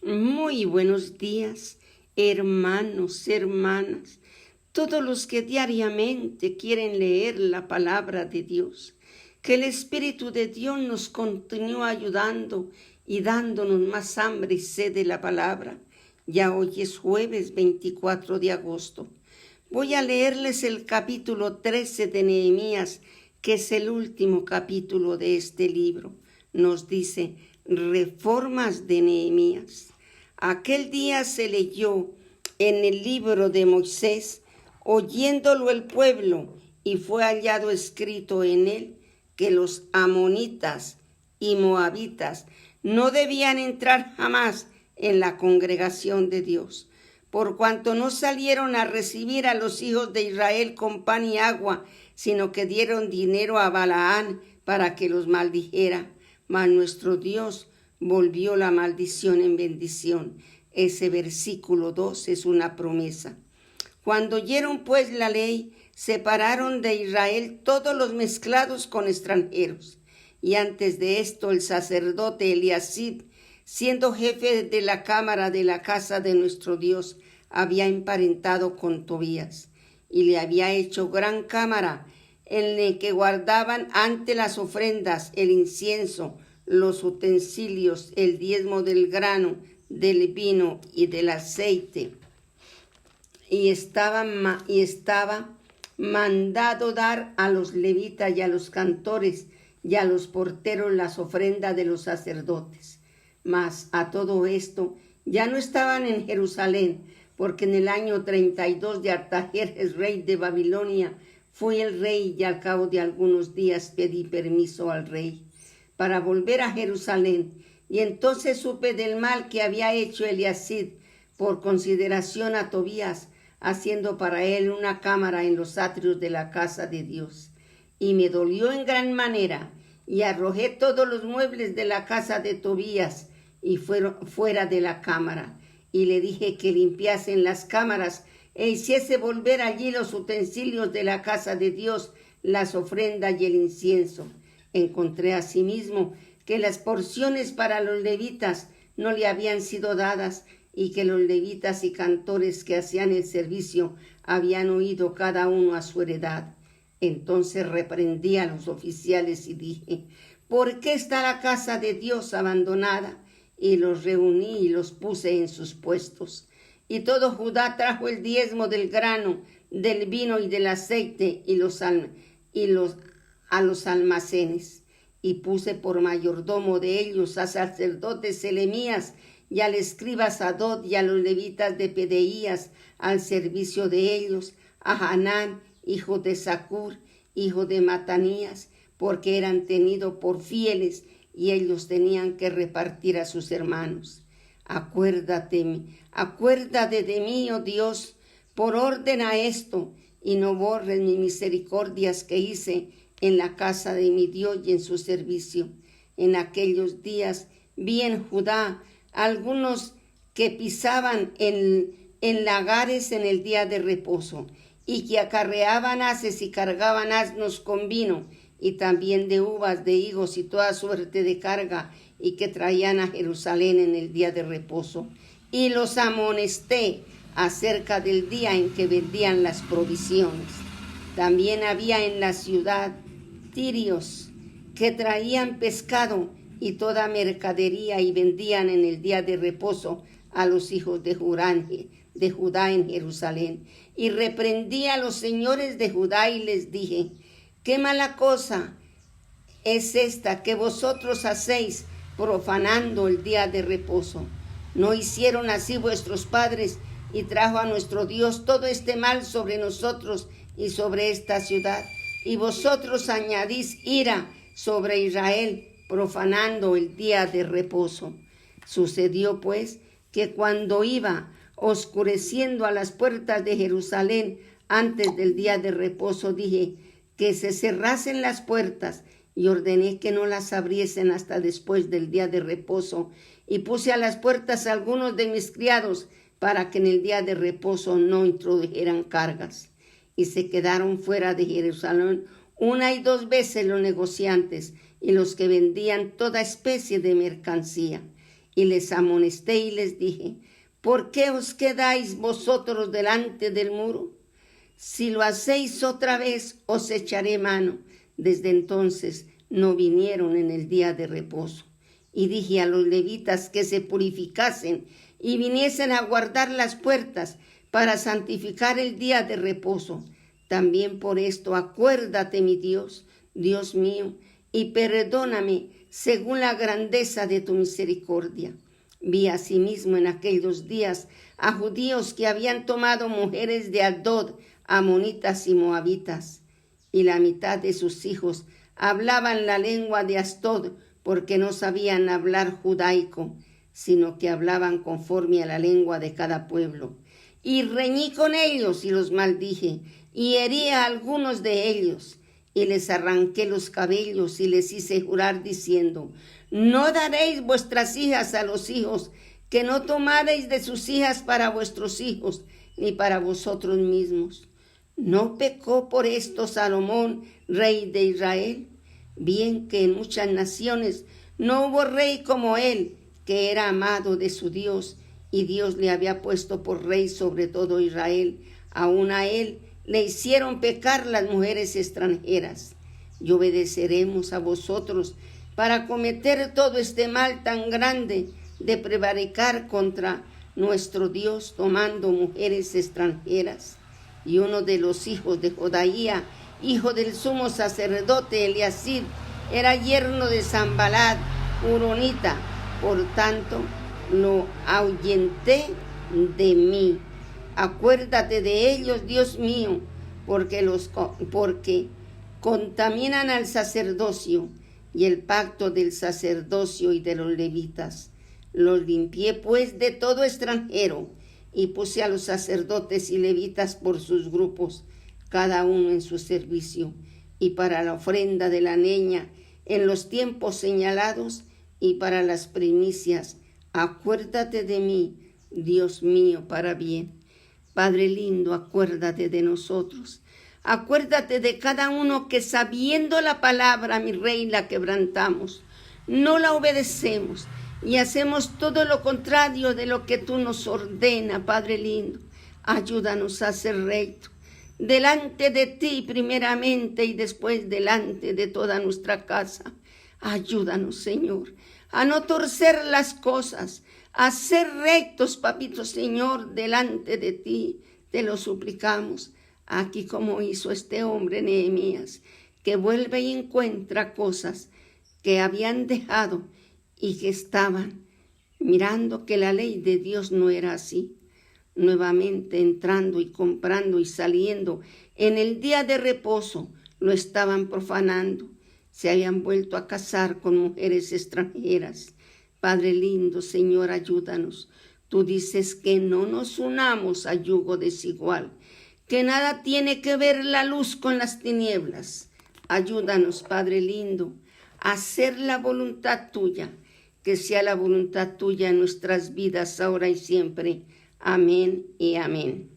Muy buenos días, hermanos, hermanas, todos los que diariamente quieren leer la palabra de Dios. Que el Espíritu de Dios nos continúe ayudando y dándonos más hambre y sed de la palabra. Ya hoy es jueves 24 de agosto. Voy a leerles el capítulo 13 de Nehemías, que es el último capítulo de este libro. Nos dice reformas de Nehemías. Aquel día se leyó en el libro de Moisés, oyéndolo el pueblo, y fue hallado escrito en él que los amonitas y moabitas no debían entrar jamás en la congregación de Dios, por cuanto no salieron a recibir a los hijos de Israel con pan y agua, sino que dieron dinero a Balaán para que los maldijera. Mas nuestro Dios volvió la maldición en bendición. Ese versículo 2 es una promesa. Cuando oyeron pues la ley, separaron de Israel todos los mezclados con extranjeros. Y antes de esto el sacerdote Eliasib, siendo jefe de la cámara de la casa de nuestro Dios, había emparentado con Tobías, y le había hecho gran cámara, en la que guardaban ante las ofrendas el incienso, los utensilios, el diezmo del grano, del vino y del aceite. Y estaba mandado dar a los levitas y a los cantores y a los porteros las ofrendas de los sacerdotes. Mas a todo esto ya no estaban en Jerusalén, porque en el año 32 de Artajerjes, rey de Babilonia, fui el rey, y al cabo de algunos días pedí permiso al rey para volver a Jerusalén. Y entonces supe del mal que había hecho Eliasib por consideración a Tobías, haciendo para él una cámara en los atrios de la casa de Dios. Y me dolió en gran manera, y arrojé todos los muebles de la casa de Tobías y fuera de la cámara. Y le dije que limpiasen las cámaras e hiciese volver allí los utensilios de la casa de Dios, las ofrendas y el incienso. Encontré asimismo que las porciones para los levitas no le habían sido dadas, y que los levitas y cantores que hacían el servicio habían huido cada uno a su heredad. Entonces reprendí a los oficiales y dije: ¿por qué está la casa de Dios abandonada? Y los reuní y los puse en sus puestos. Y todo Judá trajo el diezmo del grano, del vino y del aceite a los almacenes. Y puse por mayordomo de ellos a sacerdotes Selemías y al escriba Sadot y a los levitas de Pedaías al servicio de ellos, a Hanán, hijo de Zacur, hijo de Matanías, porque eran tenidos por fieles y ellos tenían que repartir a sus hermanos. Acuérdate de mí, oh Dios, por orden a esto, y no borres mis misericordias que hice en la casa de mi Dios y en su servicio. En aquellos días vi en Judá algunos que pisaban en lagares en el día de reposo, y que acarreaban haces y cargaban asnos con vino, y también de uvas, de higos y toda suerte de carga, y que traían a Jerusalén en el día de reposo. Y los amonesté acerca del día en que vendían las provisiones. También había en la ciudad tirios que traían pescado y toda mercadería, y vendían en el día de reposo a los hijos de Judá en Jerusalén. Y reprendí a los señores de Judá y les dije: qué mala cosa es esta que vosotros hacéis, profanando el día de reposo. ¿No hicieron así vuestros padres, y trajo a nuestro Dios todo este mal sobre nosotros y sobre esta ciudad? Y vosotros añadís ira sobre Israel, profanando el día de reposo. Sucedió pues que cuando iba oscureciendo a las puertas de Jerusalén antes del día de reposo, dije que se cerrasen las puertas, y ordené que no las abriesen hasta después del día de reposo, y puse a las puertas a algunos de mis criados para que en el día de reposo no introdujeran cargas. Y se quedaron fuera de Jerusalén 1 y 2 veces los negociantes y los que vendían toda especie de mercancía. Y les amonesté y les dije: ¿por qué os quedáis vosotros delante del muro? Si lo hacéis otra vez, os echaré mano. Desde entonces no vinieron en el día de reposo. Y dije a los levitas que se purificasen y viniesen a guardar las puertas para santificar el día de reposo. También por esto acuérdate, mi Dios, Dios mío, y perdóname según la grandeza de tu misericordia. Vi asimismo en aquellos días a judíos que habían tomado mujeres de Asdod, amonitas y moabitas, y la mitad de sus hijos hablaban la lengua de Asdod, porque no sabían hablar judaico, sino que hablaban conforme a la lengua de cada pueblo. Y reñí con ellos y los maldije, y herí a algunos de ellos, y les arranqué los cabellos y les hice jurar diciendo: no daréis vuestras hijas a los hijos, que no tomaréis de sus hijas para vuestros hijos, ni para vosotros mismos. ¿No pecó por esto Salomón, rey de Israel? Bien que en muchas naciones no hubo rey como él, que era amado de su Dios, y Dios le había puesto por rey sobre todo Israel. Aún a él le hicieron pecar las mujeres extranjeras. Y obedeceremos a vosotros para cometer todo este mal tan grande de prevaricar contra nuestro Dios tomando mujeres extranjeras. Y uno de los hijos de Jodaía, hijo del sumo sacerdote Eliasib, era yerno de Sanballat, huronita. Por tanto, lo ahuyenté de mí. Acuérdate de ellos, Dios mío, porque contaminan al sacerdocio y el pacto del sacerdocio y de los levitas. Los limpié pues de todo extranjero, y puse a los sacerdotes y levitas por sus grupos, cada uno en su servicio, y para la ofrenda de la leña en los tiempos señalados, y para las primicias. Acuérdate de mí, Dios mío, para bien. Padre lindo, acuérdate de nosotros. Acuérdate de cada uno que sabiendo la palabra, mi Rey, la quebrantamos, no la obedecemos y hacemos todo lo contrario de lo que tú nos ordena, Padre lindo. Ayúdanos a ser recto delante de ti primeramente y después delante de toda nuestra casa. Ayúdanos, Señor, a no torcer las cosas, a ser rectos, Papito Señor, delante de ti. Te lo suplicamos, aquí como hizo este hombre Nehemías, que vuelve y encuentra cosas que habían dejado y que estaban mirando que la ley de Dios no era así. Nuevamente entrando y comprando y saliendo en el día de reposo, lo estaban profanando. Se habían vuelto a casar con mujeres extranjeras. Padre lindo, Señor, ayúdanos. Tú dices que no nos unamos a yugo desigual, que nada tiene que ver la luz con las tinieblas. Ayúdanos, Padre lindo, a hacer la voluntad tuya, que sea la voluntad tuya en nuestras vidas ahora y siempre. Amén y amén.